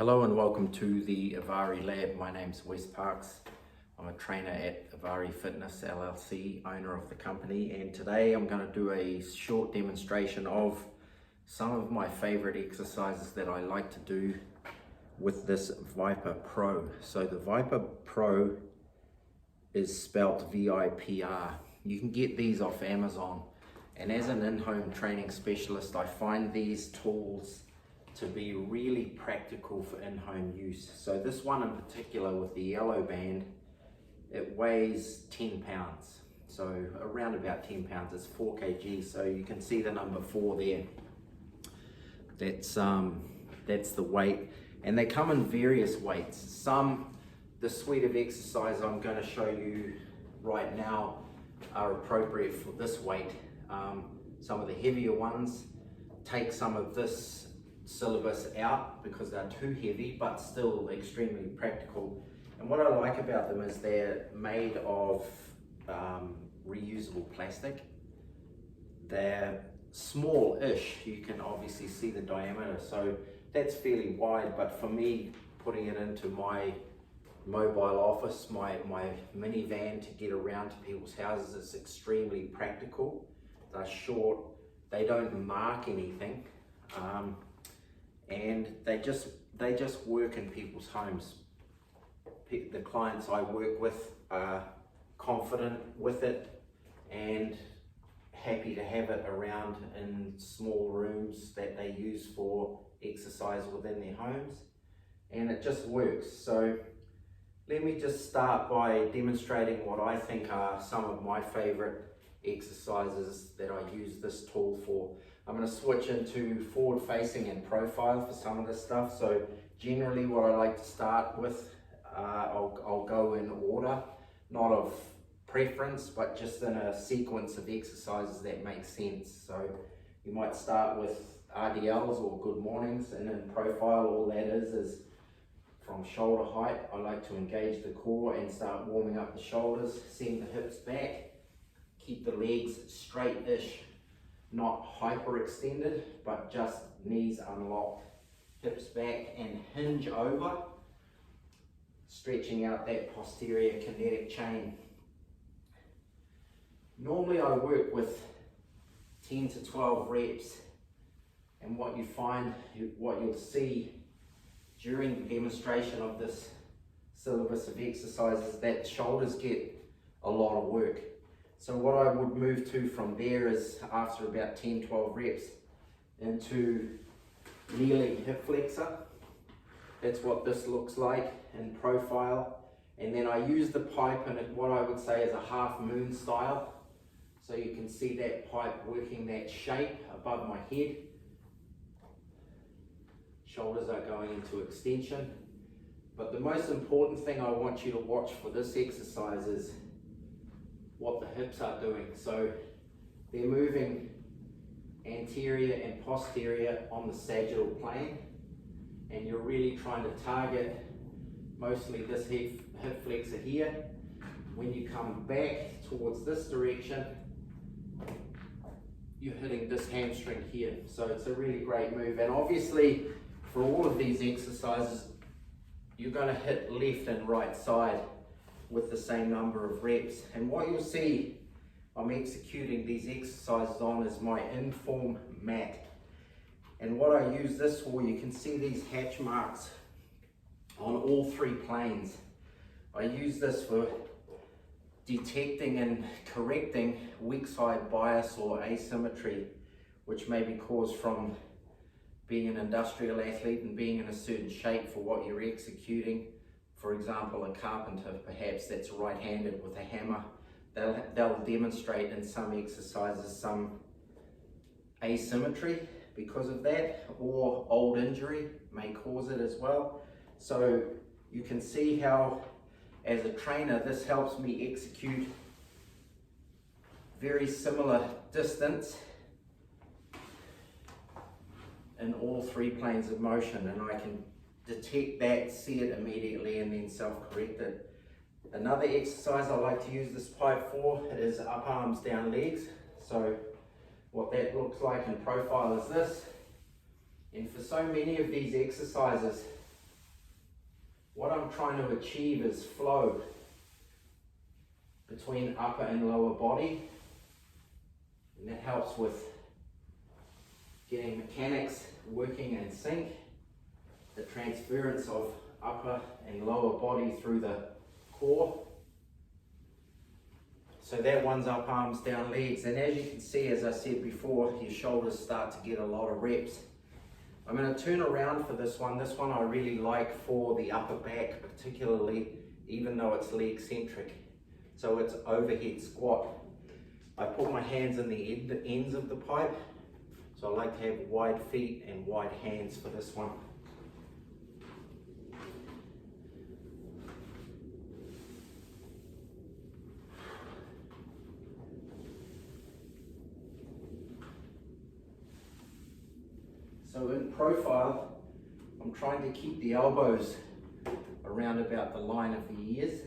Hello and welcome to the Avari Lab. My name's Wes Parks. I'm a trainer at Avari Fitness LLC, owner of the company, and today I'm going to do a short demonstration of some of my favorite exercises that I like to do with this VIPR Pro. So the VIPR Pro is spelt VIPR. You can get these off Amazon, and as an in-home training specialist I find these tools to be really practical for in-home use. So this one in particular with the yellow band, it weighs 10 pounds. So around about 10 pounds, it's 4 kg. So you can see the number 4 there. That's the weight. And they come in various weights. The suite of exercises I'm going to show you right now are appropriate for this weight. Some of the heavier ones take some of this syllabus out because they're too heavy, but still extremely practical. And what I like about them is they're made of reusable plastic. They're small-ish. You can obviously see the diameter, so that's fairly wide, but for me, putting it into my mobile office, my minivan to get around to people's houses, is extremely practical. They're short, they don't mark anything, and they just work in people's homes. The clients I work with are confident with it and happy to have it around in small rooms that they use for exercise within their homes, and it just works. So let me just start by demonstrating what I think are some of my favorite exercises that I use this tool for. I'm going to switch into forward facing and profile for some of this stuff. So generally what I like to start with, I'll go in order, not of preference, but just in a sequence of exercises that make sense. So you might start with RDLs or good mornings, and in profile all that is from shoulder height. I like to engage the core and start warming up the shoulders, send the hips back, keep the legs straight-ish, not hyper-extended, but just knees unlocked, hips back and hinge over, stretching out that posterior kinetic chain. Normally I work with 10 to 12 reps, and what you'll see during the demonstration of this syllabus of exercises, that shoulders get a lot of work. So what I would move to from there is, after about 10-12 reps, into kneeling hip flexor. That's what this looks like in profile. And then I use the pipe in what I would say is a half moon style. So you can see that pipe working that shape above my head. Shoulders are going into extension. But the most important thing I want you to watch for this exercise is what the hips are doing. So they're moving anterior and posterior on the sagittal plane, and you're really trying to target mostly this hip flexor here. When you come back towards this direction, you're hitting this hamstring here. So it's a really great move, and obviously for all of these exercises you're going to hit left and right side with the same number of reps. And what you'll see I'm executing these exercises on is my Inform mat. And what I use this for, you can see these hatch marks on all 3 planes. I use this for detecting and correcting weak side bias or asymmetry, which may be caused from being an industrial athlete and being in a certain shape for what you're executing. For example, a carpenter perhaps that's right-handed with a hammer, they'll demonstrate in some exercises some asymmetry because of that, or old injury may cause it as well. So you can see how, as a trainer, this helps me execute very similar distance in all 3 planes of motion, and I can detect that, see it immediately, and then self-correct it. Another exercise I like to use this pipe for is up arms, down legs. So what that looks like in profile is this. And for so many of these exercises, what I'm trying to achieve is flow between upper and lower body, and that helps with getting mechanics working in sync, the transference of upper and lower body through the core. So that one's up, arms, down, legs, and as you can see, as I said before, your shoulders start to get a lot of reps. I'm going to turn around for this one. This one I really like for the upper back, particularly, even though it's leg centric. So it's overhead squat. I put my hands in the ends of the pipe. So I like to have wide feet and wide hands for this one. So in profile, I'm trying to keep the elbows around about the line of the ears.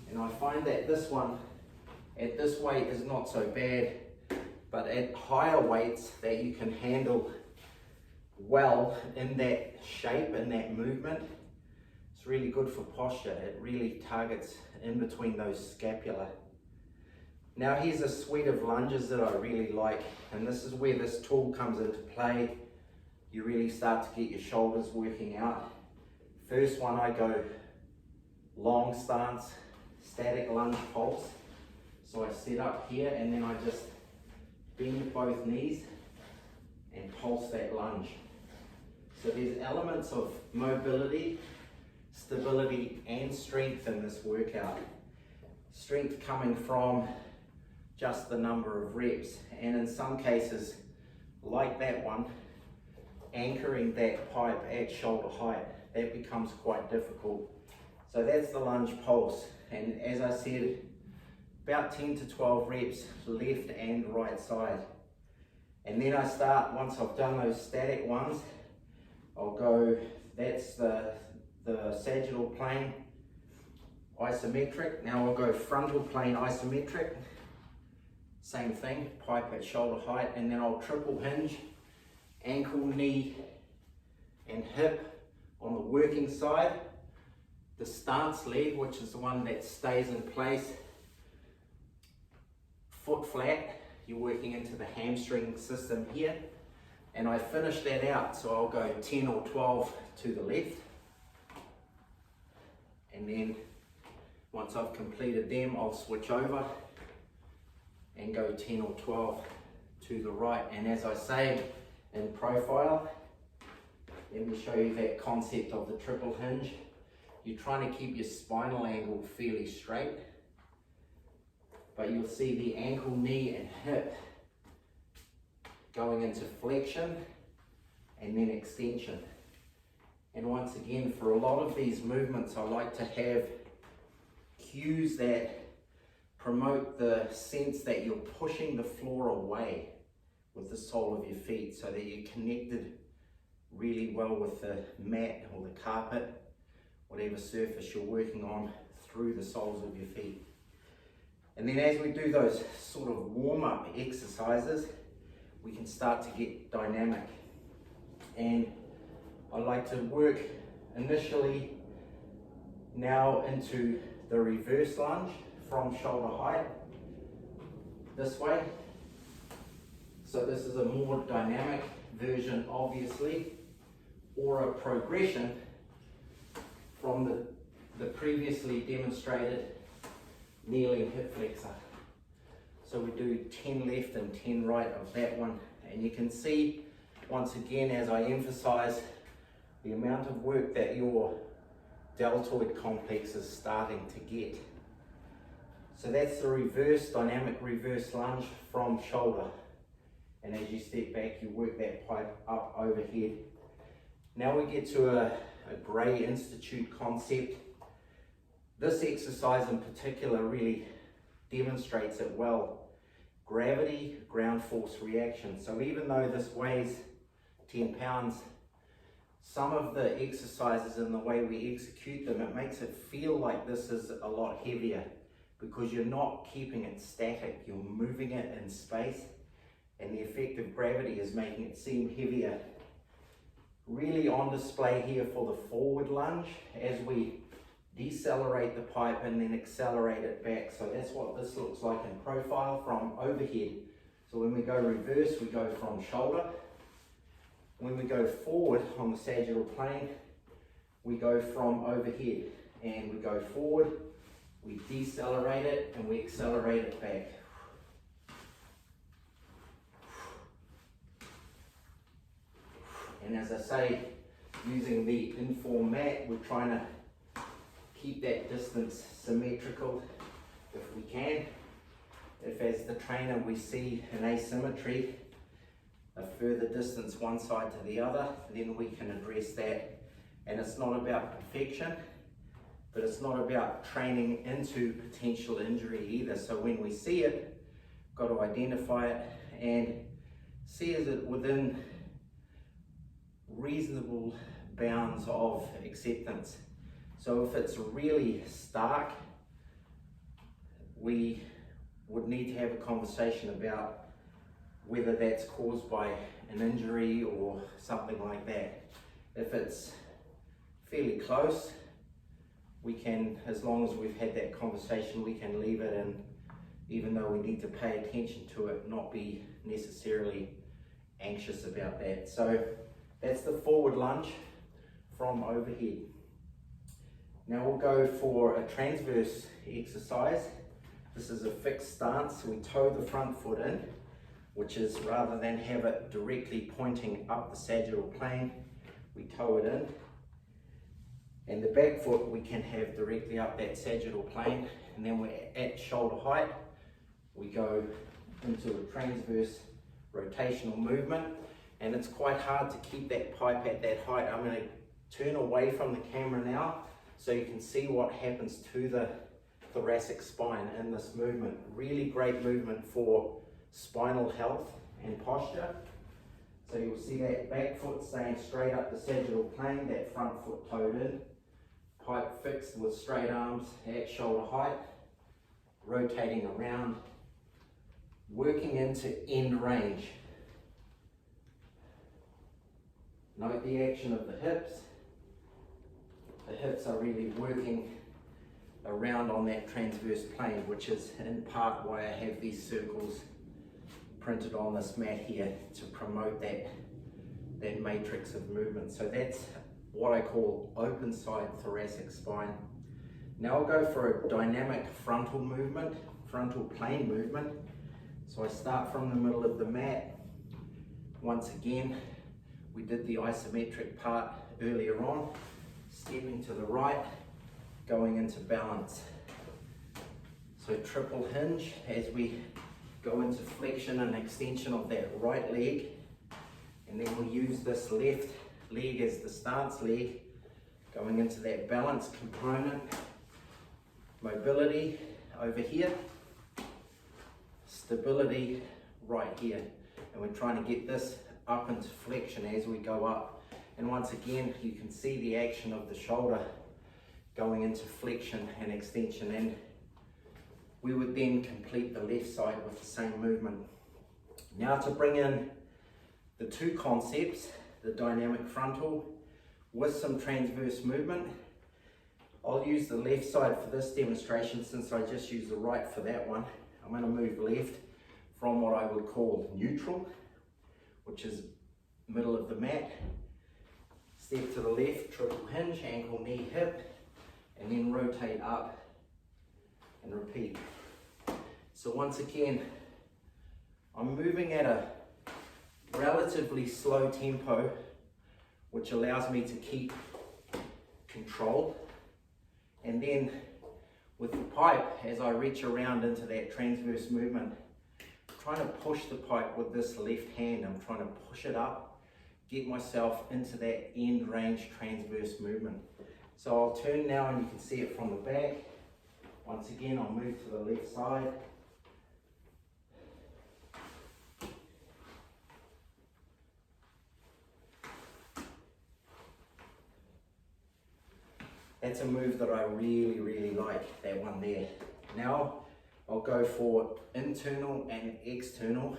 And I find that this one, at this weight, is not so bad, but at higher weights that you can handle well in that shape and that movement, it's really good for posture. It really targets in between those scapula. Now here's a suite of lunges that I really like, and this is where this tool comes into play. You really start to get your shoulders working out. First one, I go long stance, static lunge pulse. So I sit up here and then I just bend both knees and pulse that lunge. So there's elements of mobility, stability and strength in this workout. Strength coming from just the number of reps, and in some cases, like that one, anchoring that pipe at shoulder height, that becomes quite difficult. So that's the lunge pulse, and as I said, about 10 to 12 reps, left and right side. And then I start, once I've done those static ones, I'll go, that's the sagittal plane isometric. Now I'll go frontal plane isometric. Same thing, pipe at shoulder height, and then I'll triple hinge, ankle, knee, and hip on the working side. The stance leg, which is the one that stays in place, foot flat, you're working into the hamstring system here. And I finish that out, so I'll go 10 or 12 to the left. And then once I've completed them, I'll switch over and go 10 or 12 to the right. And as I say in profile, let me show you that concept of the triple hinge. You're trying to keep your spinal angle fairly straight, but you'll see the ankle, knee and hip going into flexion and then extension. And once again, for a lot of these movements, I like to have cues that promote the sense that you're pushing the floor away with the sole of your feet, so that you're connected really well with the mat or the carpet, whatever surface you're working on, through the soles of your feet. And then as we do those sort of warm-up exercises, we can start to get dynamic. And I like to work initially now into the reverse lunge from shoulder height, this way. So this is a more dynamic version, obviously, or a progression from the previously demonstrated kneeling hip flexor. So we do 10 left and 10 right of that one. And you can see, once again, as I emphasize, the amount of work that your deltoid complex is starting to get. So that's the reverse, dynamic reverse lunge from shoulder. And as you step back, you work that pipe up overhead. Now we get to a Gray Institute concept. This exercise in particular really demonstrates it well. Gravity, ground force reaction. So even though this weighs 10 pounds, some of the exercises and the way we execute them, it makes it feel like this is a lot heavier, because you're not keeping it static, you're moving it in space, and the effect of gravity is making it seem heavier really on display here for the forward lunge as we decelerate the pipe and then accelerate it back. So that's what this looks like in profile from overhead. So when we go reverse, we go from shoulder. When we go forward on the sagittal plane, we go from overhead, and we go forward, we decelerate it and we accelerate it back. And as I say, using the inform mat, we're trying to keep that distance symmetrical if we can. If as the trainer we see an asymmetry, a further distance one side to the other, then we can address that. And it's not about perfection, but it's not about training into potential injury either. So when we see it, got to identify it and see is it within reasonable bounds of acceptance. So if it's really stark, we would need to have a conversation about whether that's caused by an injury or something like that. If it's fairly close, we can, as long as we've had that conversation, we can leave it, and even though we need to pay attention to it, not be necessarily anxious about that. So that's the forward lunge from overhead. Now we'll go for a transverse exercise. This is a fixed stance. We toe the front foot in, which is rather than have it directly pointing up the sagittal plane, we toe it in. And the back foot we can have directly up that sagittal plane, and then we're at shoulder height. We go into a transverse rotational movement, and it's quite hard to keep that pipe at that height. I'm going to turn away from the camera now so you can see what happens to the thoracic spine in this movement. Really great movement for spinal health and posture. So you'll see that back foot staying straight up the sagittal plane, that front foot toed in, pipe fixed with straight arms at shoulder height, rotating around, working into end range. Note the action of the hips. The hips are really working around on that transverse plane, which is in part why I have these circles printed on this mat here to promote that matrix of movement. So that's what I call open side thoracic spine. Now I'll go for a dynamic frontal movement, frontal plane movement. So I start from the middle of the mat. Once again, we did the isometric part earlier on, stepping to the right, going into balance. So triple hinge as we go into flexion and extension of that right leg, and then we'll use this left leg as the stance leg, going into that balance component, mobility over here, stability right here, and we're trying to get this up into flexion as we go up. And once again, you can see the action of the shoulder going into flexion and extension, and we would then complete the left side with the same movement. Now to bring in the two concepts, the dynamic frontal with some transverse movement, I'll use the left side for this demonstration since I just used the right for that one. I'm going to move left from what I would call neutral, which is middle of the mat. Step to the left, triple hinge, ankle, knee, hip, and then rotate up and repeat. So once again, I'm moving at a relatively slow tempo, which allows me to keep control. And then with the pipe, as I reach around into that transverse movement, I'm trying to push the pipe with this left hand. I'm trying to push it up, get myself into that end range transverse movement. So I'll turn now and you can see it from the back. Once again, I'll move to the left side. That's a move that I really, really like, that one there. Now I'll go for internal and external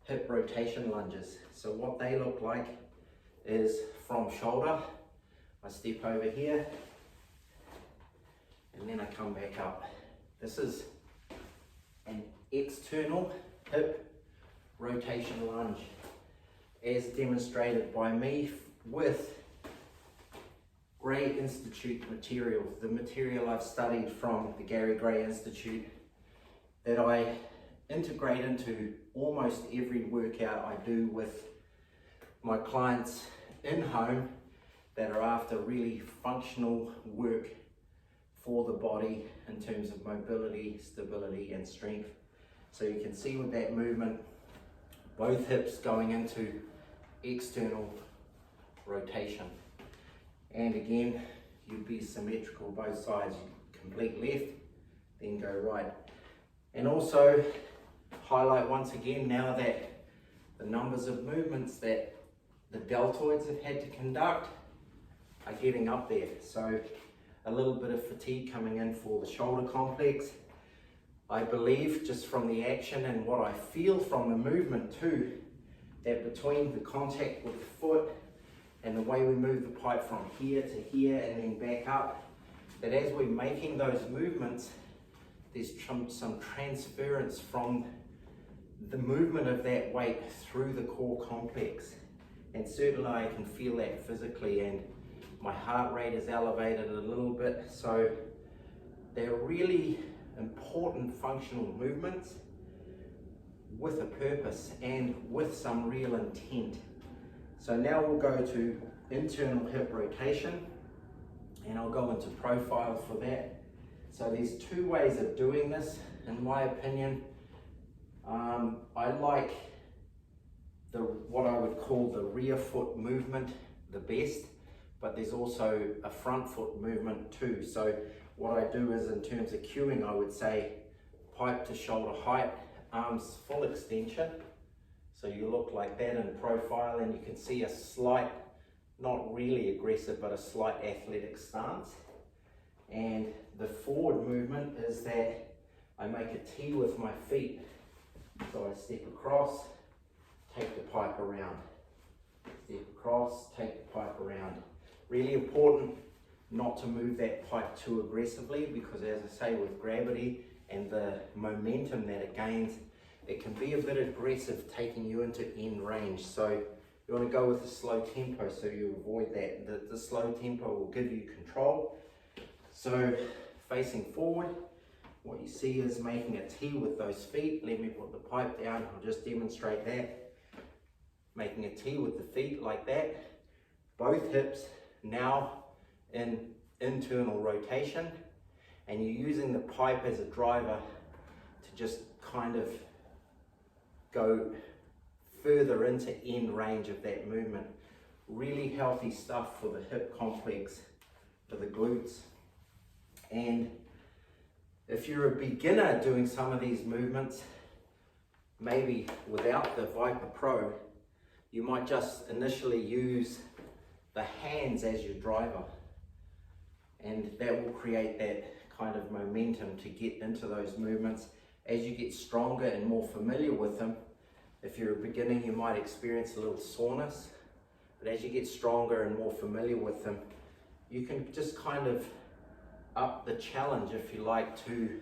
hip rotation lunges. So what they look like is from shoulder. I step over here and then I come back up. This is an external hip rotation lunge as demonstrated by me with Gray Institute material, the material I've studied from the Gary Gray Institute that I integrate into almost every workout I do with my clients in home that are after really functional work for the body in terms of mobility, stability and strength. So you can see with that movement, both hips going into external rotation. And again, you'd be symmetrical both sides, complete left, then go right. And also highlight once again now that the numbers of movements that the deltoids have had to conduct are getting up there. So a little bit of fatigue coming in for the shoulder complex. I believe just from the action and what I feel from the movement too, that between the contact with the foot and the way we move the pipe from here to here and then back up, that as we're making those movements, there's some transference from the movement of that weight through the core complex. And certainly I can feel that physically, and my heart rate is elevated a little bit. So they're really important functional movements with a purpose and with some real intent. So now we'll go to internal hip rotation, and I'll go into profile for that. So there's two ways of doing this, in my opinion. I like what I would call the rear foot movement the best, but there's also a front foot movement too. So what I do is, in terms of cueing, I would say pipe to shoulder height, arms full extension. So you look like that in profile, and you can see a slight, not really aggressive, but a slight athletic stance. And the forward movement is that I make a T with my feet. So I step across, take the pipe around. Step across, take the pipe around. Really important not to move that pipe too aggressively, because as I say, with gravity and the momentum that it gains, it can be a bit aggressive, taking you into end range. So you want to go with a slow tempo so you avoid that. The slow tempo will give you control. So facing forward, what you see is making a T with those feet. Let me put the pipe down, I'll just demonstrate that. Making a T with the feet like that. Both hips now in internal rotation, and you're using the pipe as a driver to just kind of go further into end range of that movement. Really healthy stuff for the hip complex, for the glutes. And if you're a beginner doing some of these movements, maybe without the VIPR Pro, you might just initially use the hands as your driver, and that will create that kind of momentum to get into those movements. As you get stronger and more familiar with them, if you're a beginner, you might experience a little soreness, but as you get stronger and more familiar with them, you can just kind of up the challenge, if you like, to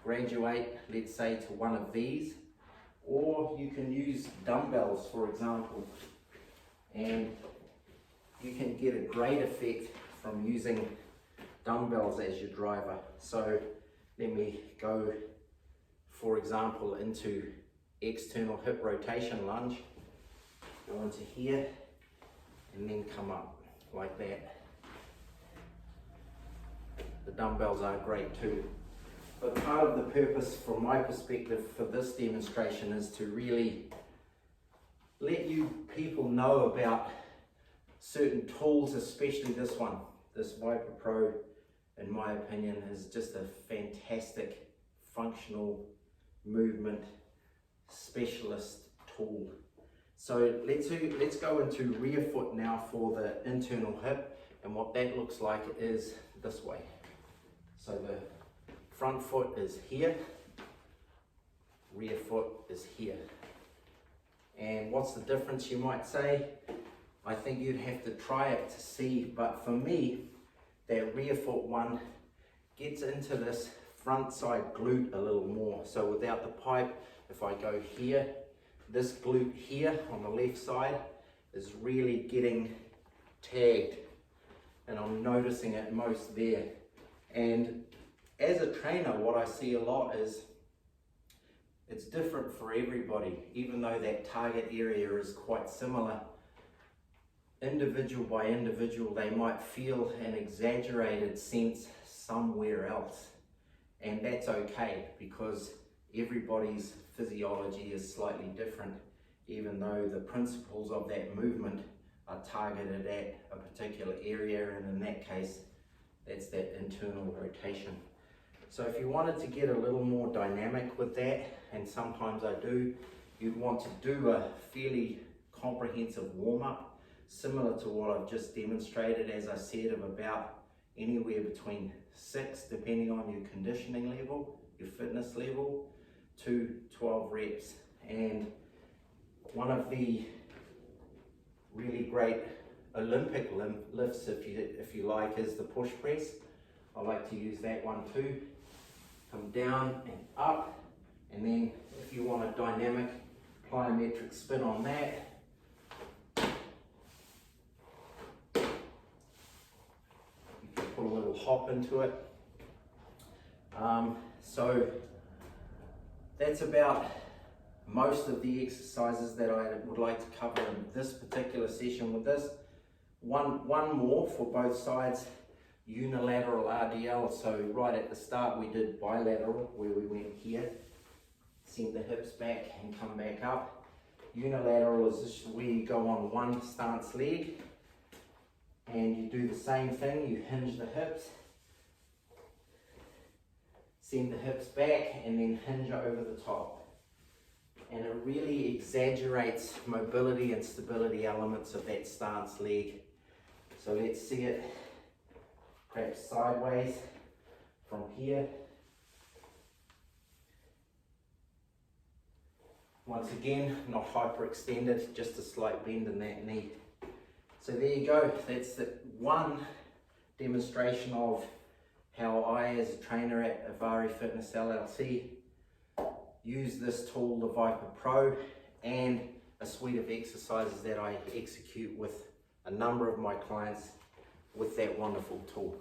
graduate, let's say, to one of these, or you can use dumbbells, for example, and you can get a great effect from using dumbbells as your driver. So let me go, for example, into external hip rotation lunge. Go into here and then come up like that. The dumbbells are great too. But part of the purpose, from my perspective, for this demonstration is to really let you people know about certain tools, especially this one. This VIPR Pro, in my opinion, is just a fantastic functional movement specialist tool. So let's go into rear foot now for the internal hip, and what that looks like is this way. So the front foot is here, rear foot is here. And what's the difference, you might say? I think you'd have to try it to see, but for me, that rear foot one gets into this front side glute a little more. So without the pipe, if I go here, this glute here on the left side is really getting tagged, and I'm noticing it most there. And as a trainer, what I see a lot is it's different for everybody, even though that target area is quite similar. Individual by individual, they might feel an exaggerated sense somewhere else, and that's okay, because everybody's physiology is slightly different, even though the principles of that movement are targeted at a particular area, and in that case, that's that internal rotation. So if you wanted to get a little more dynamic with that, and sometimes I do, you'd want to do a fairly comprehensive warm-up, similar to what I've just demonstrated, as I said, of about anywhere between 6, depending on your conditioning level, your fitness level, to 12 reps. And one of the really great Olympic lifts, if you like, is the push press. I like to use that one too. Come down and up, and then if you want a dynamic plyometric spin on that, put a little hop into it. So that's about most of the exercises that I would like to cover in this particular session with this. One more for both sides, unilateral RDL. So right at the start we did bilateral, where we went here, send the hips back and come back up. Unilateral is just where you go on one stance leg, and you do the same thing. You hinge the hips, send the hips back, and then hinge over the top. And it really exaggerates mobility and stability elements of that stance leg. So let's see it perhaps sideways from here. Once again, not hyperextended, just a slight bend in that knee. So there you go, that's the one demonstration of how I, as a trainer at VIPR Fitness LLC, use this tool, the VIPR Pro, and a suite of exercises that I execute with a number of my clients with that wonderful tool.